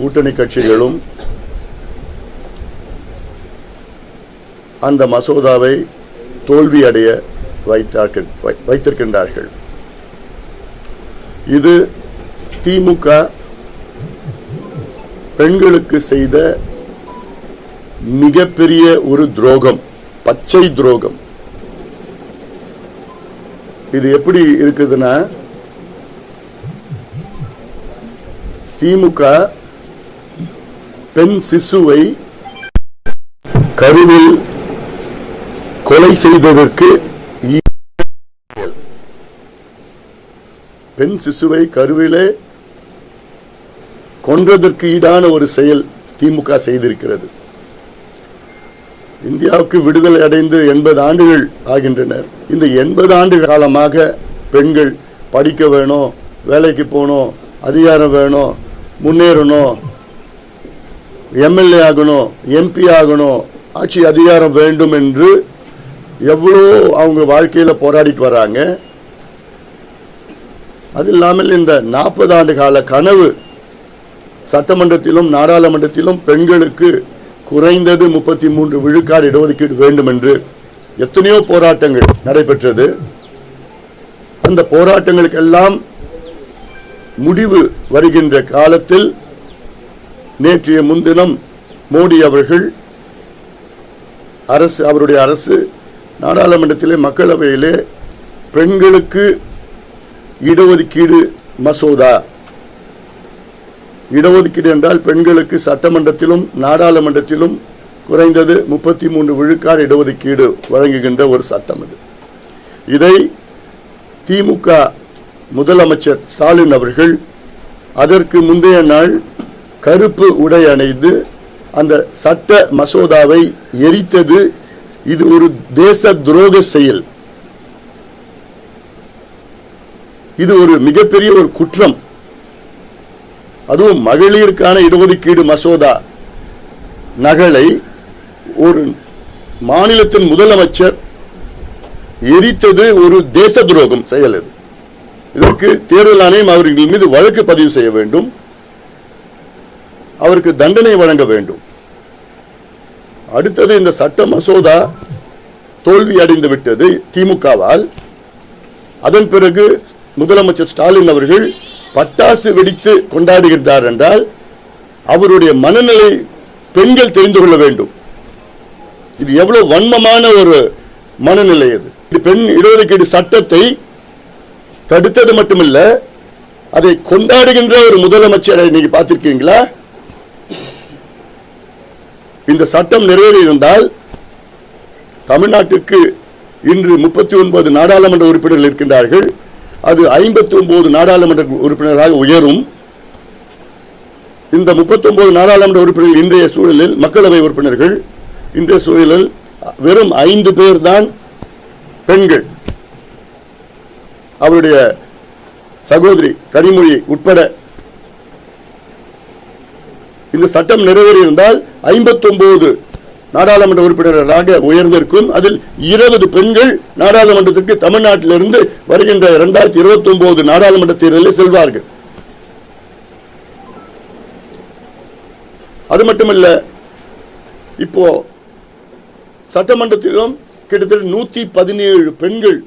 கூட்டணி கட்சிகளும் அந்த மசோதாவை தோல்வியடைய வைத்திருக்கின்றார்கள். இது திமுக பெண்களுக்கு செய்த மிகப்பெரிய ஒரு துரோகம், பச்சை துரோகம். இது எப்படி இருக்குதுன்னா, திமுக பெண் சிசுவை கருவில் கொலை செய்ததற்கு, பெண் சிசுவை கருவிலே கொன்றதற்கு ஈடான ஒரு செயல் திமுக செய்திருக்கிறது. இந்தியாவுக்கு விடுதலை அடைந்து 80 ஆண்டுகள் ஆகின்றனர். இந்த 80 ஆண்டு காலமாக பெண்கள் படிக்க வேணும், வேலைக்கு போகணும், அதிகாரம் வேணும், முன்னேறணும், எம்எல்ஏ ஆகணும், எம்பி ஆகணும், ஆட்சி அதிகாரம் வேண்டும் என்று எவ்வளோ அவங்க வாழ்க்கையில் போராடிட்டு வராங்க. அது இல்லாமல் இந்த 40 ஆண்டு கால கனவு சட்டமன்றத்திலும் நாடாளுமன்றத்திலும் பெண்களுக்கு குறைந்தது 33 விழுக்காடு இடஒதுக்கீடு வேண்டும் என்று எத்தனையோ போராட்டங்கள் நடைபெற்றது. அந்த போராட்டங்களுக்கெல்லாம் முடிவு வருகின்ற காலத்தில் நேற்றைய முன்தினம் மோடி அவர்கள் அவருடைய அரசு நாடாளுமன்றத்திலே மக்களவையிலே பெண்களுக்கு இடஒதுக்கீடு மசோதா, இடஒதுக்கீடு என்றால் பெண்களுக்கு சட்டமன்றத்திலும் நாடாளுமன்றத்திலும் குறைந்தது 33 விழுக்காடு இடஒதுக்கீடு வழங்குகின்ற ஒரு சட்டம் இது. இதை திமுக முதலமைச்சர் ஸ்டாலின் அவர்கள் அதற்கு முந்தைய நாள் கருப்பு உடை அணிந்து அந்த சட்ட மசோதாவை எரித்தது. இது ஒரு தேச துரோக செயல். இது ஒரு மிகப்பெரிய ஒரு குற்றம். அதுவும் மகளிருக்கான இடஒதுக்கீடு மசோதா நகலை ஒரு மாநிலத்தின் முதலமைச்சர் எரித்தது ஒரு தேச துரோகம் செயல். இதற்கு தேர்தல் ஆணையம் அவர்கள் மீது வழக்கு பதிவு செய்ய வேண்டும், அவருக்கு தண்டனை வழங்க வேண்டும். அடுத்தது, இந்த சட்ட மசோதா தோல்வி அடைந்து விட்டது திமுகவால். அதன் பிறகு முதலமைச்சர் ஸ்டாலின் அவர்கள் பட்டாசு வெடித்து கொண்டாடுகின்றார் என்றால் அவருடைய மனநிலை பெண்கள் தெரிந்து கொள்ள வேண்டும். இது எவ்வளவு வன்மமான ஒரு மனநிலை. இது பெண் இடஒதுக்கீடு சட்டத்தை தடுத்தது மட்டுமல்ல, அதை கொண்டாடுகின்ற ஒரு முதலமைச்சரை நீங்க பார்த்திருக்கீங்களா? இந்த சட்டம் நிறைவேறியிருந்தால் தமிழ்நாட்டுக்கு இன்று 39 நாடாளுமன்ற உறுப்பினர்கள் இருக்கின்றார்கள். அது 59 நாடாளுமன்ற உறுப்பினராக உயரும். இந்த 39 நாடாளுமன்ற உறுப்பினர்கள் இன்றைய சூழலில், மக்களவை உறுப்பினர்கள் இன்றைய சூழலில் வெறும் 5 பேர் தான் பெண்கள். அவருடைய சகோதரி கனிமொழி உட்பட. இந்த சட்டம் நிறைவேறியிருந்தால் 59 நாடாளுமன்ற உறுப்பினர்களாக உயர்ந்திருக்கும். அதில் 20 பெண்கள் நாடாளுமன்றத்திற்கு தமிழ்நாட்டிலிருந்து வருகின்ற 2029 நாடாளுமன்ற தேர்தலில் செல்வார்கள். அது மட்டுமல்ல, இப்போ சட்டமன்றத்திலும் கிட்டத்தட்ட 117 பெண்கள்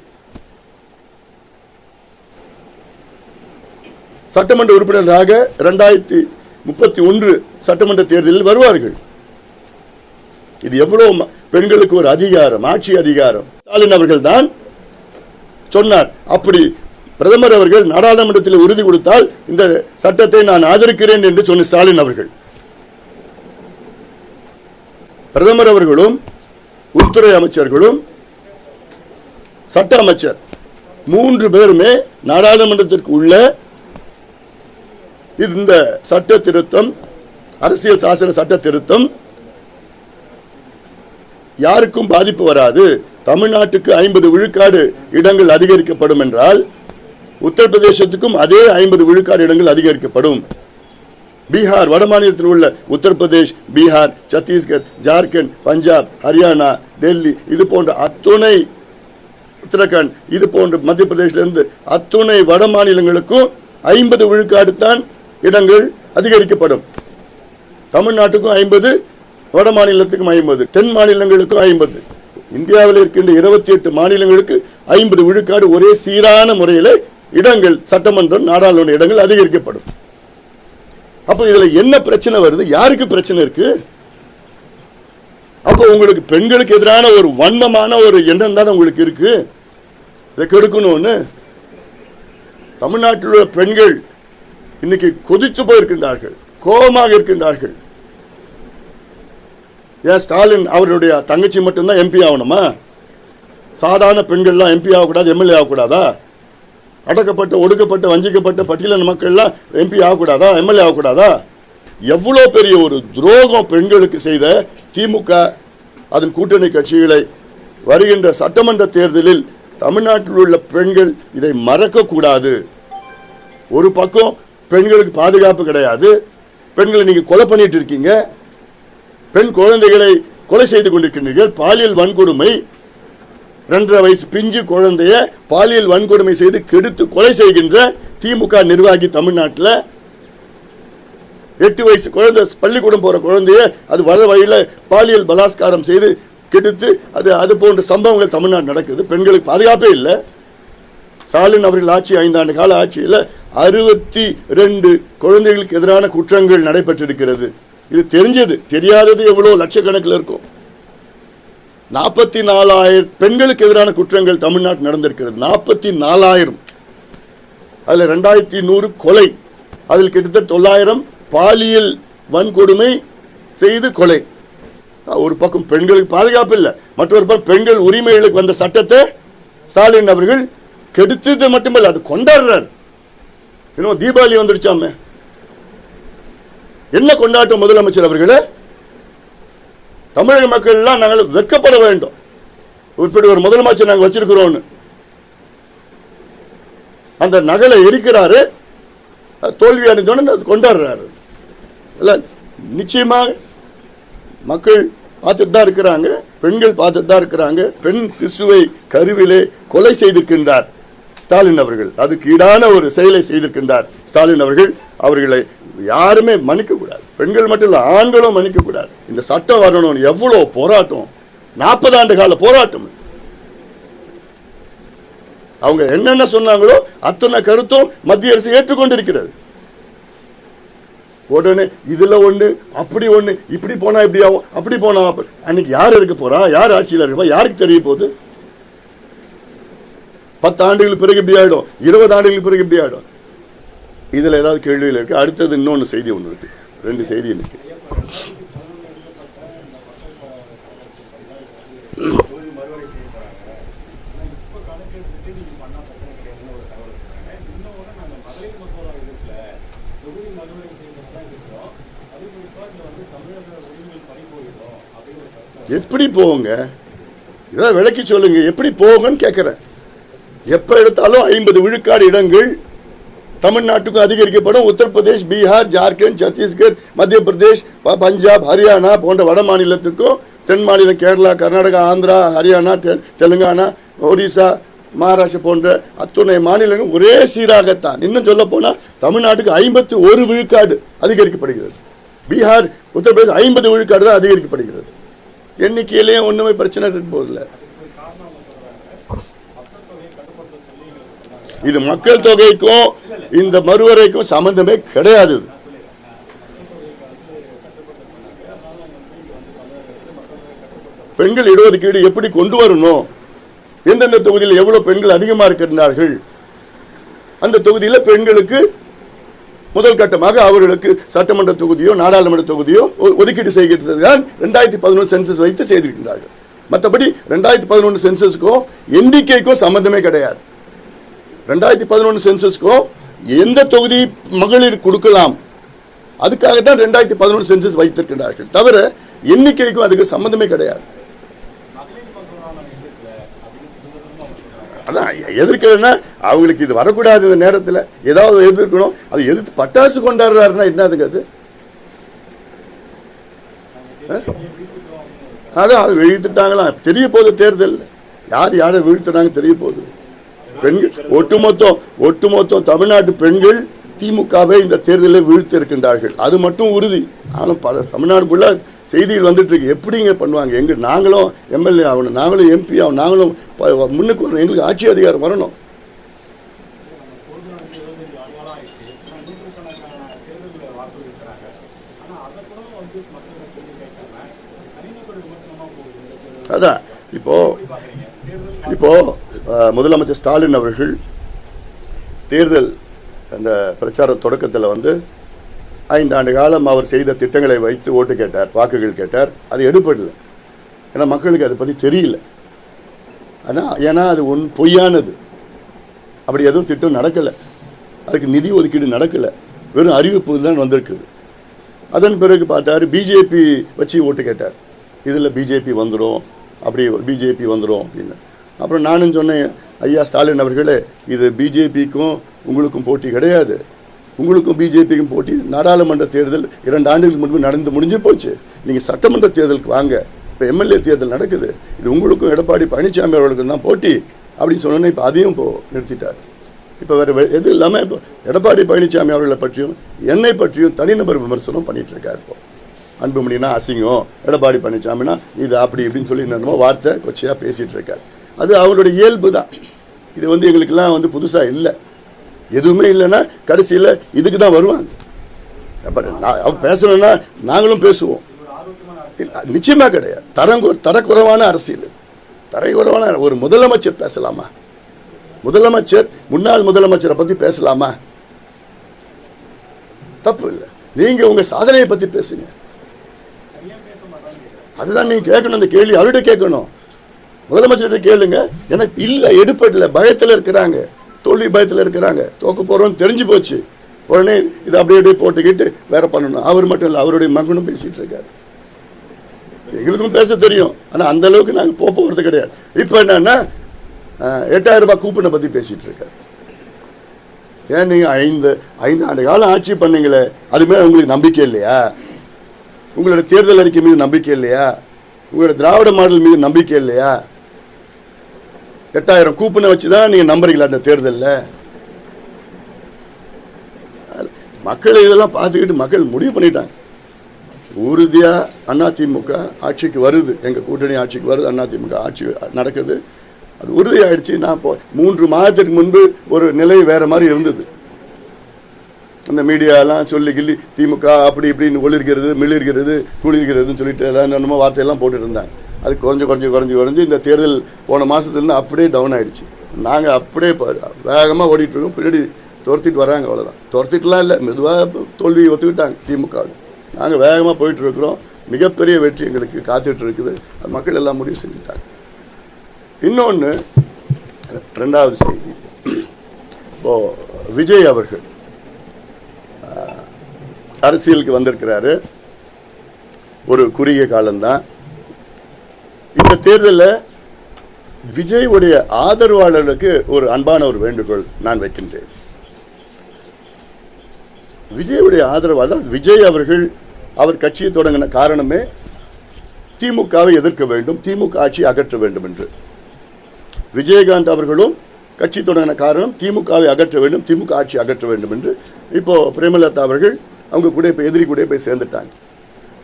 சட்டமன்ற உறுப்பினர்களாக 2031 சட்டமன்ற தேர்தலில் வருவார்கள். இது எவ்வளவு பெண்களுக்கு ஒரு அதிகாரம், ஆட்சி அதிகாரம். ஸ்டாலின் அவர்கள் தான் சொன்னார். அப்படி பிரதமர் அவர்கள் நாடாளுமன்றத்தில் உறுதி கொடுத்தால் இந்த சட்டத்தை நான் ஆதரிக்கிறேன் என்று சொன்ன ஸ்டாலின் அவர்கள், பிரதமர் அவர்களும் உள்துறை அமைச்சர்களும் சட்ட அமைச்சர் 3 பேருமே நாடாளுமன்றத்திற்கு உள்ள இந்த சட்ட திருத்தம், அரசியல் சாசன சட்ட திருத்தம் யாருக்கும் பாதிப்பு வராது, தமிழ்நாட்டுக்கு 50 விழுக்காடு இடங்கள் அதிகரிக்கப்படும் என்றால் உத்தரப்பிரதேசத்துக்கும் அதே 50 விழுக்காடு இடங்கள் அதிகரிக்கப்படும். பீகார், வட மாநிலத்தில் உள்ள உத்தரப்பிரதேஷ், பீகார், சத்தீஸ்கர், ஜார்க்கண்ட், பஞ்சாப், ஹரியானா, டெல்லி, இது போன்ற அத்துணை, உத்தரகாண்ட், இது போன்ற மத்திய பிரதேசிலிருந்து அத்துணை வட மாநிலங்களுக்கும் 50 விழுக்காடு தான் இடங்கள் அதிகரிக்கப்படும். தமிழ்நாட்டுக்கும் 50, வட மாநிலத்துக்கும் 50, தென் மாநிலங்களுக்கும் 50. இந்தியாவில் இருக்கின்ற 28 மாநிலங்களுக்கு 50 விழுக்காடு ஒரே சீரான முறையில் இடங்கள், சட்டமன்றம், நாடாளுமன்ற இடங்கள் அதிகரிக்கப்படும். அப்போ இதுல என்ன பிரச்சனை வருது? யாருக்கு பிரச்சனை இருக்கு? அப்போ உங்களுக்கு பெண்களுக்கு எதிரான ஒரு வன்மமான ஒரு எண்ணம் தானே உங்களுக்கு இருக்கு. இதை கெடுக்கணும்னு தமிழ்நாட்டில் உள்ள பெண்கள் இன்னைக்கு கொதித்து போயிருக்கின்றார்கள், கோபமாக இருக்கின்றார்கள். ஏன் ஸ்டாலின் அவருடைய தங்கச்சி மட்டும்தான் எம்பி ஆகணுமா? சாதாரண பெண்கள்லாம் எம்பி ஆகக்கூடாது, எம்எல்ஏ ஆகக்கூடாதா? அடக்கப்பட்ட, ஒடுக்கப்பட்ட, வஞ்சிக்கப்பட்ட பட்டியலின மக்கள்லாம் எம்பி ஆகக்கூடாதா, எம்எல்ஏ ஆகக்கூடாதா? எவ்வளோ பெரிய ஒரு துரோகம் பெண்களுக்கு செய்த திமுக அதன் கூட்டணி கட்சிகளை வருகின்ற சட்டமன்ற தேர்தலில் தமிழ்நாட்டில் உள்ள பெண்கள் இதை மறக்க கூடாது. ஒரு பக்கம் பெண்களுக்கு பாதுகாப்பு கிடையாது, பெண்களை நீங்க கொலை பண்ணிட்டு இருக்கீங்க, பெண் குழந்தைகளை கொலை செய்து கொண்டிருக்கின்றீர்கள். பாலியல் வன்கொடுமை, 2.5 வயசு பிஞ்சு குழந்தைய பாலியல் வன்கொடுமை செய்து கெடுத்து கொலை செய்கின்ற திமுக நிர்வாகி தமிழ்நாட்டில் 8 வயசு குழந்தை, பள்ளிக்கூடம் போற குழந்தைய அது வர வழியில பாலியல் பலாத்காரம் செய்து கெடுத்து அது போன்ற சம்பவங்கள் தமிழ்நாடு நடக்குது. பெண்களுக்கு பாதுகாப்பே இல்லை. ஸ்டாலின் அவர்கள் ஆட்சி 5 ஆண்டு கால ஆட்சியில் 62 குழந்தைகளுக்கு எதிரான குற்றங்கள் நடைபெற்றிருக்கிறது. இது தெரிஞ்சது, தெரியாதது எவ்வளவு லட்சக்கணக்கில் இருக்கும். 44,000 பெண்களுக்கு எதிரான குற்றங்கள் தமிழ்நாட்டில் நடந்திருக்கிறது. 44,000. அதுல 2100 கொலை, அதில் கிட்டத்தட்ட 900 பாலியல் வன்கொடுமை செய்து கொலை. ஒரு பக்கம் பெண்களுக்கு பாதுகாப்பு இல்லை, மற்றொரு பக்கம் பெண்கள் உரிமைகளுக்கு வந்த சட்டத்தை ஸ்டாலின் அவர்கள் கெடுத்தது மட்டுமல்ல, அது கொண்டாடுறார். இன்னும் தீபாவளி வந்துருச்சாமே, என்ன கொண்டாட்டம் முதலமைச்சர் அவர்களே? தமிழக மக்கள் எல்லாம் நாங்கள் வெட்கப்பட வேண்டும், இப்படி ஒரு முதலமைச்சர் நாங்கள் வச்சிருக்கிறோம். அந்த நகலை எரிக்கிறாரு, தோல்வி அடைந்தோன்னு கொண்டாடுறாரு. நிச்சயமாக மக்கள் பார்த்துட்டு தான் இருக்கிறாங்க, பெண்கள் பார்த்துட்டு தான் இருக்கிறாங்க. பெண் சிசுவை கருவிலே கொலை செய்திருக்கின்றார் ஸ்டாலின் அவர்கள். அதுக்கு ஈடான ஒரு செயலை செய்திருக்கின்றார் ஸ்டாலின் அவர்கள். அவர்களை யாருமே மன்னிக்க கூடாது, பெண்கள் மட்டும் இல்ல, ஆண்களும் மன்னிக்க கூடாது. இந்த சட்டம் வரணும், எவ்வளவு போராட்டம், 40 ஆண்டு கால போராட்டம். அவங்க என்னென்ன சொன்னாங்களோ அத்தனை கருத்தும் மத்திய அரசு ஏற்றுக்கொண்டிருக்கிறது. உடனே இதுல ஒண்ணு, அப்படி ஒண்ணு, இப்படி போனா இப்படி ஆகும், அப்படி போனா அன்னைக்கு யார் இருக்க போறா, யார் ஆட்சியில் இருக்க, யாருக்கு தெரிய போகுது? 10 ஆண்டுகளுக்கு பிறகு இப்படி ஆயிடும், 20 ஆண்டுகளுக்கு பிறகு இப்படி ஆயிடும். இதுல ஏதாவது கேள்வியில் இருக்கு. அடுத்தது இன்னொன்னு செய்தி ஒன்று இருக்கு, 2 செய்தி இருக்கு. எப்படி போங்க, இதான் விளக்கி சொல்லுங்க, எப்படி போங்கன்னு கேட்கிறேன். எப்ப எடுத்தாலும் 50 விழுக்காடு இடங்கள் தமிழ்நாட்டுக்கும் அதிகரிக்கப்படும். உத்தரப்பிரதேஷ், பீகார், ஜார்க்கண்ட், சத்தீஸ்கர், மத்திய பிரதேஷ், பஞ்சாப், ஹரியானா போன்ற வட மாநிலத்திற்கும், தென் மாநிலம் கேரளா, கர்நாடகா, ஆந்திரா, ஹரியானா, தெலுங்கானா, ஒரிசா, மகாராஷ்டிரா போன்ற அத்துணை மாநிலங்கள் ஒரே சீராகத்தான். இன்னும் சொல்ல போனா தமிழ்நாட்டுக்கு 51 விழுக்காடு அதிகரிக்கப்படுகிறது. பீகார், உத்தரப்பிரதேஷ் 50 விழுக்காடு தான் அதிகரிக்கப்படுகிறது. எண்ணிக்கையிலேயே ஒண்ணுமே பிரச்சனை போதில்லை. இது மக்கள் தொகைக்கும் இந்த மறுவரைக்கும் சம்பந்தமே கிடையாது. பெண்கள் இடஒதுக்கீடு எப்படி கொண்டு வரணும், எந்தெந்த தொகுதியில் எவ்வளவு பெண்கள் அதிகமாக இருக்கிறார்கள், அந்த தொகுதியில் பெண்களுக்கு முதல் கட்டமாக அவர்களுக்கு சட்டமன்ற தொகுதியோ நாடாளுமன்ற தொகுதியோ ஒதுக்கீடு செய்கிறது தான் 2011 சென்சஸ் வைத்து செய்திருக்கிறார்கள். மற்றபடி 2011 சென்சஸ்க்கும் எண்ணிக்கைக்கும் சம்பந்தமே கிடையாது. 2011 சென்சஸ்க்கும் எந்த தொகுதி மகளிர் கொடுக்கலாம் அதுக்காகத்தான் 2011 சென்சஸ் வைத்திருக்கிறார்கள், தவிர எண்ணிக்கைக்கும் அதுக்கு சம்பந்தமே கிடையாது. அதான் எதிர்க்கலன்னா அவங்களுக்கு இது வரக்கூடாது, இந்த நேரத்தில் ஏதாவது எதிர்க்கணும். அது எதிர்த்து பட்டாசு கொண்டாடுறாருன்னா என்னதுக்கு அது? அதான் அது வீழ்த்துட்டாங்களா தெரிய போகுது, தேர்தல் யார் யாரை வீழ்த்துறாங்க தெரிய போகுது. பெண்கள் ஒட்டுமொத்தம் தமிழ்நாட்டு பெண்கள் திமுகவை இந்த தேர்தலில் வீழ்த்தி இருக்கின்றார்கள். அது மட்டும் உறுதி. ஆனால் தமிழ்நாடு ஃபுல்லாக செய்திகள் வந்துட்டு இருக்கு. எப்படிங்க பண்ணுவாங்க? நாங்களும் எம்எல்ஏ ஆகணும், நாங்களும் எம்பி ஆகணும், நாங்களும் முன்னுக்கு வரணும், எங்களுக்கு ஆட்சி அதிகாரம் வரணும். அதான் இப்போ முதலமைச்சர் ஸ்டாலின் அவர்கள் தேர்தல் அந்த பிரச்சார தொடக்கத்தில் 5 ஆண்டு காலம் அவர் செய்த திட்டங்களை வைத்து ஓட்டு கேட்டார், வாக்குகள் கேட்டார். அது எடுப்படல. ஏன்னா மக்களுக்கு அதை பற்றி தெரியல. ஏன்னா அது பொய்யானது. அப்படி எதுவும் திட்டம் நடக்கலை, அதுக்கு நிதி ஒதுக்கீடு நடக்கலை, வெறும் அறிவிப்பு தான் வந்திருக்குது. அதன் பிறகு பார்த்தாரு, பிஜேபி வச்சு ஓட்டு கேட்டார். இதில் பிஜேபி வந்துடும், அப்படி பிஜேபி வந்துடும் அப்படின்னு. அப்புறம் நானும் சொன்னேன், ஐயா ஸ்டாலின் அவர்களே, இது பிஜேபிக்கும் உங்களுக்கும் போட்டி கிடையாது, உங்களுக்கும் பிஜேபிக்கும் போட்டி நாடாளுமன்ற தேர்தல் 2 ஆண்டுகளுக்கு முன்பு முடிஞ்சு போச்சு. நீங்கள் சட்டமன்ற தேர்தலுக்கு வாங்க, இப்போ எம்எல்ஏ தேர்தல் நடக்குது, இது உங்களுக்கும் எடப்பாடி பழனிசாமி அவர்களுக்கும் தான் போட்டி அப்படின்னு சொன்னோன்னே இப்போ அதையும் இப்போ நிறுத்திட்டார். இப்போ வேறு எது இல்லாமல் இப்போ எடப்பாடி பழனிசாமி அவர்களை பற்றியும் என்னை பற்றியும் தனிநபர் விமர்சனம் பண்ணிட்டு இருக்கார். இப்போ அன்புமணினா அசிங்கம், எடப்பாடி பழனிசாமினா இது அப்படி இப்படின்னு சொல்லி என்னமோ வார்த்தை கொச்சையாக பேசிகிட்டு இருக்கார். அது அவருடைய இயல்பு தான். இது எங்களுக்கெல்லாம் புதுசாக இல்லை. எதுவுமே இல்லைன்னா கடைசியில் இதுக்கு தான் வருவாங்க. அவன் பேசணும்னா நாங்களும் பேசுவோம். நிச்சயமாக கிடையாது. தரக்குறைவான அரசியல், தரக்குறைவான ஒரு முதலமைச்சர் பேசலாமா? முதலமைச்சர், முன்னாள் முதலமைச்சரை பற்றி பேசலாமா? தப்பு இல்லை. நீங்கள் உங்கள் சாதனையை பற்றி பேசுங்க. அதுதான் நீங்கள் கேட்கணும். அந்த கேள்வி அவர்கிட்ட கேட்கணும், முதலமைச்சர்கிட்ட கேளுங்க. எனக்கு இல்லை, எடுப்படல, பயத்தில் இருக்கிறாங்க, தோல்வி பயத்தில் இருக்கிறாங்க, தோக்க போகிறோன்னு தெரிஞ்சு போச்சு. உடனே இதை அப்படியே போட்டுக்கிட்டு வேற பண்ணணும். அவர் மட்டும் இல்லை, அவருடைய மகனும் பேசிகிட்டு இருக்காரு. எங்களுக்கும் பேச தெரியும், ஆனால் அந்த அளவுக்கு நாங்கள் போகிறது கிடையாது. இப்போ என்னன்னா 8000 ரூபாய் கூப்பனை பற்றி பேசிகிட்டு இருக்காரு. ஏன் நீங்கள் 5 ஆண்டு காலம் ஆட்சி பண்ணீங்களே, அது மேலே உங்களுக்கு நம்பிக்கை இல்லையா? உங்களோட தேர்தல் அறிக்கை மீது நம்பிக்கை இல்லையா? உங்களோட திராவிட மாடல் மீது நம்பிக்கை இல்லையா? 8000 கூப்பனை வச்சு தான் நீங்கள் நம்புறீங்களா அந்த தேர்தலில்? மக்கள் இதெல்லாம் பார்த்துக்கிட்டு மக்கள் முடிவு பண்ணிட்டாங்க. உறுதியாக அதிமுக ஆட்சிக்கு வருது, எங்கள் கூட்டணி ஆட்சிக்கு வருது, அதிமுக ஆட்சி நடக்குது, அது உறுதியாயிடுச்சு. நான் இப்போ 3 மாதத்துக்கு முன்பு ஒரு நிலை வேற மாதிரி இருந்தது. அந்த மீடியாலாம் சொல்லி கிள்ளி திமுக அப்படி இப்படின்னு ஒளிர்கிறது, மிளிர்கிறது, குளிர்கிறதுன்னு சொல்லிட்டு எல்லாம் என்னமோ வார்த்தையெல்லாம் போட்டுட்டு இருந்தாங்க. அது குறைஞ்சு இந்த தேர்தல் போன மாதத்துலேருந்து அப்படியே டவுன் ஆகிடுச்சு. நாங்கள் அப்படியே வேகமாக ஓடிட்டுருக்கோம், பின்னாடி துரத்திட்டு வராங்க. அவ்வளோதான், துரத்திட்டுலாம் இல்லை, மெதுவாக தோல்வியை ஒத்துக்கிட்டாங்க திமுக. நாங்கள் வேகமாக போயிட்டுருக்குறோம். மிகப்பெரிய வெற்றி எங்களுக்கு காத்துட்டு இருக்குது. அது மக்கள் எல்லாம் முடிவு செஞ்சுட்டாங்க. இன்னொன்று, 2வது செய்தி, இப்போது விஜய் அவர்கள் அரசியலுக்கு வந்திருக்கிறாரு. ஒரு குறுகிய காலம்தான். இந்த தேர்தலில் விஜய் உடைய ஆதரவாளர்களுக்கு ஒரு அன்பான ஒரு வேண்டுகோள் நான் வைக்கின்றேன். விஜயுடைய ஆதரவு, அதாவது விஜய் அவர்கள் அவர் கட்சியை தொடங்கின காரணமே திமுகவை எதிர்க்க வேண்டும், திமுக ஆட்சியை அகற்ற வேண்டும் என்று. விஜயகாந்த் அவர்களும் கட்சி தொடங்கின காரணம் திமுகவை அகற்ற வேண்டும், திமுக ஆட்சி அகற்ற வேண்டும் என்று. இப்போ பிரேமலதா அவர்கள் அவங்க கூட இப்போ எதிரி கூட போய் சேர்ந்துட்டாங்க.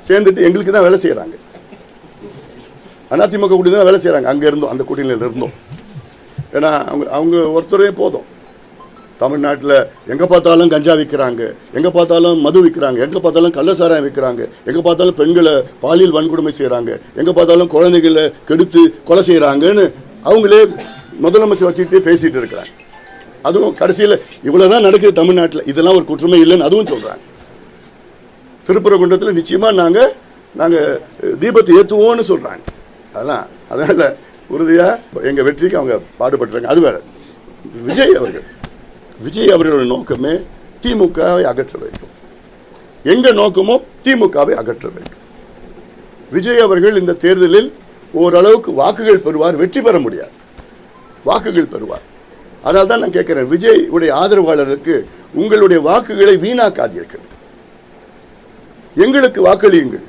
சேர்ந்துட்டு எங்களுக்கு தான் வேலை செய்கிறாங்க, அதிமுக கூட தான் வேலை செய்கிறாங்க. அங்கே இருந்தோம், அந்த கூட்டணியில் இருந்தோம். ஏன்னா அவங்க ஒருத்தரே போதும். தமிழ்நாட்டில் எங்கே பார்த்தாலும் கஞ்சா விற்கிறாங்க, எங்கே பார்த்தாலும் மது விற்கிறாங்க, எங்கே பார்த்தாலும் கள்ளசாராயம் விற்கிறாங்க, எங்கே பார்த்தாலும் பெண்களை பாலியல் வன்கொடுமை செய்கிறாங்க, எங்கே பார்த்தாலும் குழந்தைகளை கெடுத்து கொலை செய்கிறாங்கன்னு அவங்களே முதலமைச்சர் வச்சுக்கிட்டே பேசிகிட்டு இருக்கிறாங்க. அதுவும் கடைசியில் இவ்வளோதான் நடக்குது தமிழ்நாட்டில், இதெல்லாம் ஒரு குற்றமே இல்லைன்னு அதுவும் சொல்கிறாங்க. திருப்பரங்குன்றத்தில் நிச்சயமாக நாங்கள் தீபத்தை ஏற்றுவோன்னு சொல்கிறாங்க. அதனால் உறுதியாக எங்கள் வெற்றிக்கு அவங்க பாடுபட்டுறாங்க. அது வேற. விஜய் அவர்களோட நோக்கமே திமுகவை அகற்ற வேண்டும். எங்கள் நோக்கமும் திமுகவை அகற்ற வேண்டும். விஜய் அவர்கள் இந்த தேர்தலில் ஓரளவுக்கு வாக்குகள் பெறுவார், வெற்றி பெற முடியாது, வாக்குகள் பெறுவார். அதனால தான் நான் கேட்கிறேன், விஜய் உடைய ஆதரவாளருக்கு உங்களுடைய வாக்குகளை வீணாக்காதீர்கள், எங்களுக்கு வாக்களியுங்கள்.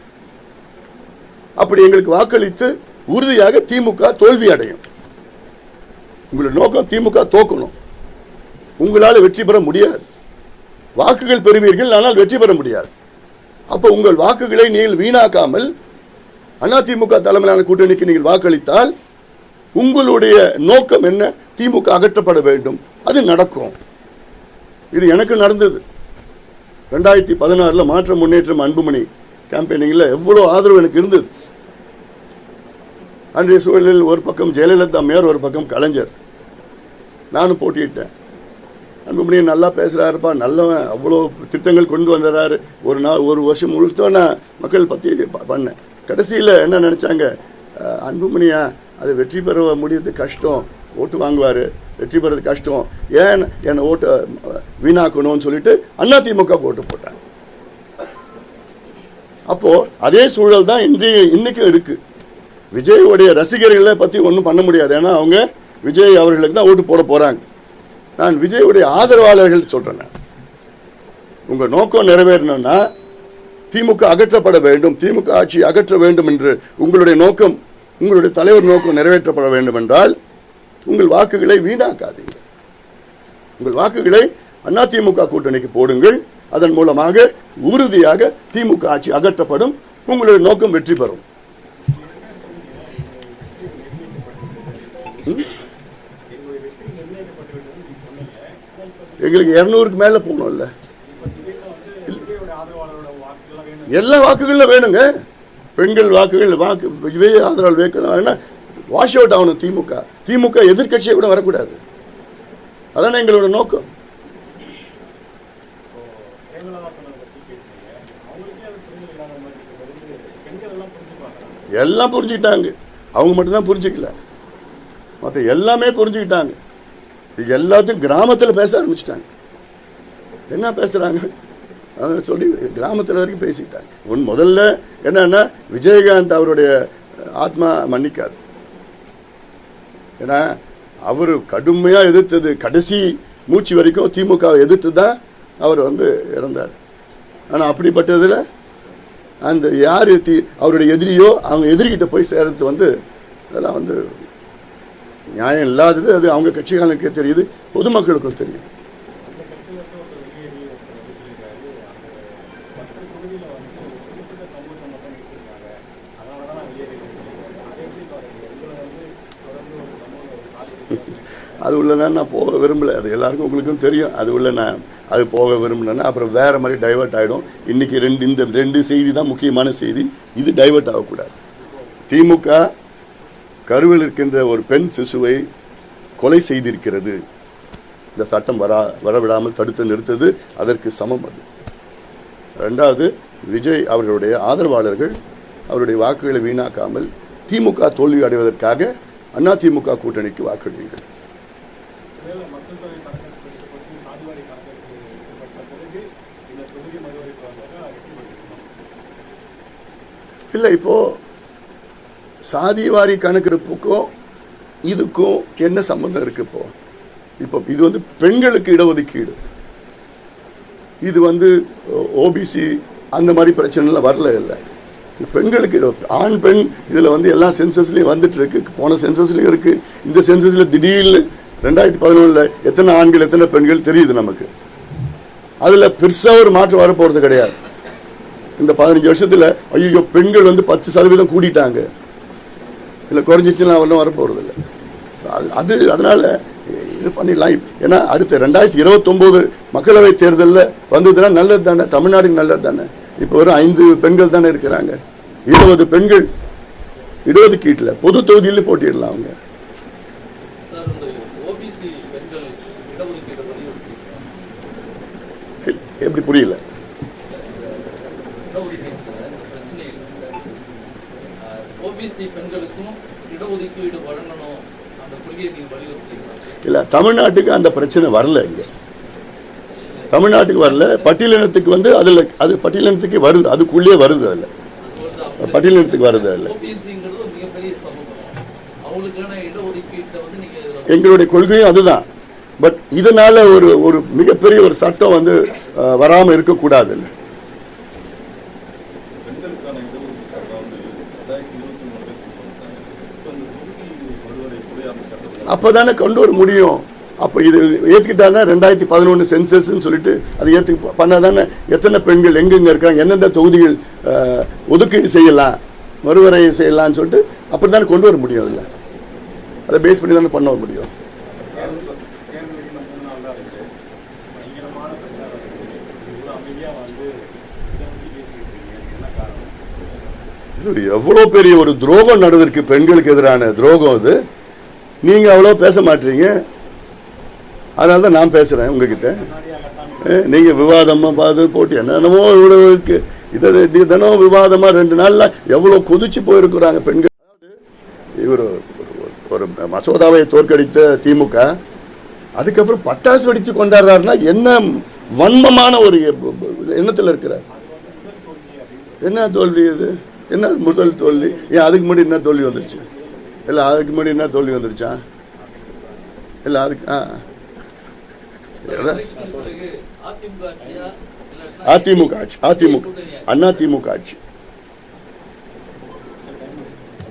அப்படி எங்களுக்கு வாக்களித்து உறுதியாக திமுக தோல்வி அடையும். உங்களுடைய நோக்கம் திமுக தோக்கணும், உங்களால் வெற்றி பெற முடியாது. வாக்குகள் பெறுவீர்கள், ஆனால் வெற்றி பெற முடியாது. அப்போ உங்கள் வாக்குகளை நீங்கள் வீணாக்காமல் அதிமுக தலைமையிலான கூட்டணிக்கு நீங்கள் வாக்களித்தால் உங்களுடைய நோக்கம் என்ன? திமுக அகற்றப்பட வேண்டும். அது நடக்கும். இது எனக்கு நடந்தது. 2016 மாற்றம் முன்னேற்றம் அன்புமணி கேம்பெயினிங்ல எவ்வளவு ஆதரவு எனக்கு இருந்தது. அன்றைய சூழலில் ஒரு பக்கம் ஜெயலலிதா மேயர், ஒரு பக்கம் கலைஞர். நானும் போட்டியிட்டேன். அன்புமணி நல்லா பேசுறாருப்பா, நல்லவன், அவ்வளோ திட்டங்கள் கொண்டு வந்துடுறாரு. ஒரு வருஷம் முழுக்க நான் மக்கள் பற்றி பண்ணேன். கடைசியில் என்ன நினச்சாங்க, அன்புமணியா அது வெற்றி பெற முடியறது கஷ்டம், ஓட்டு வாங்குவார், வெற்றி பெறது கஷ்டம், ஏன் என்னை ஓட்டு வீணாக்கணும்னு சொல்லிட்டு அதிமுக ஓட்டு போட்டாங்க. அப்போ அதே சூழல் தான் இன்னைக்கு இருக்கு. விஜயோடைய ரசிகர்களை பற்றி ஒன்றும் பண்ண முடியாது. ஏன்னா அவங்க விஜய் அவர்களுக்கு தான் ஓட்டு போட போறாங்க. நான் விஜயுடைய ஆதரவாளர்கள் சொல்றேன், உங்க நோக்கம் நிறைவேறணும்னா திமுக அகற்றப்பட வேண்டும், திமுக ஆட்சி அகற்ற வேண்டும் என்று உங்களுடைய நோக்கம், உங்களுடைய தலைவர் நோக்கம் நிறைவேற்றப்பட வேண்டும் என்றால் உங்கள் வாக்குகளை வீணாக்காதீங்க. உங்கள் வாக்குகளை அதிமுக கூட்டணிக்கு போடுங்கள். அதன் மூலமாக உறுதியாக திமுக ஆட்சி அகற்றப்படும், உங்களுடைய நோக்கம் வெற்றி பெறும். எங்களுக்கு 200க்கு மேல போகணும்ல, எல்லா வாக்குகளும் வேணுங்க. பெண்கள் வாக்குகள், விஜய் ஆதரவு வேணும், வாஷ் அவுட் ஆகணும் திமுக. திமுக எதிர்கட்சியை கூட வரக்கூடாது. அதான எங்களோட நோக்கம். எல்லாம் புரிஞ்சுக்கிட்டாங்க, அவங்க மட்டும்தான் புரிஞ்சுக்கல, மற்ற எல்லாமே புரிஞ்சுக்கிட்டாங்க. எல்லாத்தையும் கிராமத்தில் பேச ஆரம்பிச்சிட்டாங்க. என்ன பேசுறாங்க சொல்லி கிராமத்தில் வரைக்கும் பேசிட்டாங்க. முதல்ல என்னன்னா, விஜயகாந்த் அவருடைய ஆத்மா மன்னிக்காது. ஏன்னா அவர் கடுமையாக எதிர்த்தது, கடைசி மூச்சு வரைக்கும் திமுக எதிர்த்து தான் அவர் இறந்தார். ஆனால் அப்படிப்பட்டதில் அந்த யார் அவருடைய எதிரியோ அவங்க எதிரிகிட்ட போய் சேர்றது அதெல்லாம் நியாயம் இல்லாதது. அது அவங்க கட்சிகளுக்கே தெரியுது, பொதுமக்களுக்கும் தெரியும். அது உள்ள நான் போக விரும்பலை. அது எல்லாருக்கும் உங்களுக்கும் தெரியும். அது உள்ள நான் அது போக விரும்பலைன்னா அப்புறம் வேற மாதிரி டைவெர்ட் ஆகிடும். இன்னைக்கு இந்த ரெண்டு செய்தி தான் முக்கியமான செய்தி. இது டைவெர்ட் ஆகக்கூடாது. திமுக கருவில் இருக்கின்ற ஒரு பெண் சிசுவை கொலை செய்திருக்கிறது. இந்த சட்டம் வரவிடாமல் தடுத்து நிறுத்தது அதற்கு சமம். அது ரெண்டாவது, விஜய் அவர்களுடைய ஆதரவாளர்கள் அவருடைய வாக்குகளை வீணாக்காமல் திமுக தோல்வி அடைவதற்காக அதிமுக கூட்டணிக்கு வாக்களியுங்கள். இல்லை, இப்போ சாதிவாரி கணக்கெடுப்புக்கும் இதுக்கும் என்ன சம்பந்தம் இருக்கு? இப்போ இது பெண்களுக்கு இடஒதுக்கீடு, இது ஓபிசி அந்த மாதிரி பிரச்சனைலாம் வரல. இல்லை, பெண்களுக்கு ஆண் பெண் இதில் எல்லா சென்சஸ்லையும் வந்துட்டு இருக்கு. போன சென்சஸ்லையும் இருக்கு. இந்த சென்சஸில் திடீர்னு 2011 எத்தனை ஆண்கள் எத்தனை பெண்கள் தெரியுது நமக்கு. அதில் பெருசாக ஒரு மாற்றம் வரப்போகிறது கிடையாது. இந்த 15 வருஷத்தில் ஐயோ பெண்கள் 10% கூட்டிட்டாங்க, இல்லை குறைஞ்சிச்சுன்னா அவெல்லாம் வரப்போகிறது இல்லை. அதனால இது பண்ணிடலாம். ஏன்னா அடுத்த 2029 மக்களவை தேர்தலில் வந்ததுன்னா நல்லது தானே, தமிழ்நாடுக்கு நல்லது தானே. இப்போ ஒரு 5 பெண்கள் தானே இருக்கிறாங்க, 20 பெண்கள் இடஒதுக்கீட்டில் பொது தொகுதியில் போட்டிடலாம். அவங்க எப்படி புரியல? இல்ல, தமிழ்நாட்டுக்கு அந்த பிரச்சனை வரல. இங்க தமிழ்நாட்டுக்கு வரல. பட்டியலினத்துக்கு அதுல அது பட்டியலினத்துக்கு வருது, அதுக்குள்ளே வருது. அதுல பட்டியலினத்துக்கு வருது. அதுல எங்களுடைய கொள்கையும் அதுதான். பட் இதனால ஒரு மிகப்பெரிய ஒரு சட்டம் வராம இருக்கக்கூடாது. இல்லை, அப்பதானே கொண்டு வர முடியும். அப்போ இது ஏற்றுக்கிட்டாங்கன்னா 2011 சென்சஸ்ன்னு சொல்லிட்டு அதை ஏற்று பண்ணாதானே எத்தனை பெண்கள் எங்கெங்கே இருக்காங்க, எந்தெந்த தொகுதிகள் ஒதுக்கீடு செய்யலாம், மறுவரை செய்யலாம்னு சொல்லிட்டு அப்படி தானே கொண்டு வர முடியும். அதில் அதை பேஸ் பண்ணி தானே பண்ண முடியும். இது எவ்வளோ பெரிய ஒரு துரோகம் நடந்திருக்கு, பெண்களுக்கு எதிரான துரோகம். அது நீங்கள் அவ்வளோ பேச மாட்டீங்க, அதனால தான் நான் பேசுகிறேன் உங்ககிட்ட. நீங்கள் விவாதமாக பார்த்து போட்டு என்னென்னமோ இவ்வளோ இருக்கு. இதை தினம் விவாதமாக 2 நாளில் எவ்வளோ கொதிச்சு போயிருக்கிறாங்க பெண்கள். இவர் ஒரு மசோதாவை தோற்கடித்த திமுக அதுக்கப்புறம் பட்டாசு வெடித்து கொண்டாடுறாருன்னா என்ன வன்மமான ஒரு எண்ணத்தில் இருக்கிறார். என்ன தோல்வி இது? என்ன முதல் தோல்வி? ஏன் அதுக்கு முன்னாடி என்ன தோல்வி வந்துருச்சு? இல்லை அதுக்கு முன்னாடி என்ன தோல்வி வந்துருச்சா? இல்லை அதுக்கு அதிமுக ஆட்சி, அதிமுக அண்ணா திமுக ஆட்சி.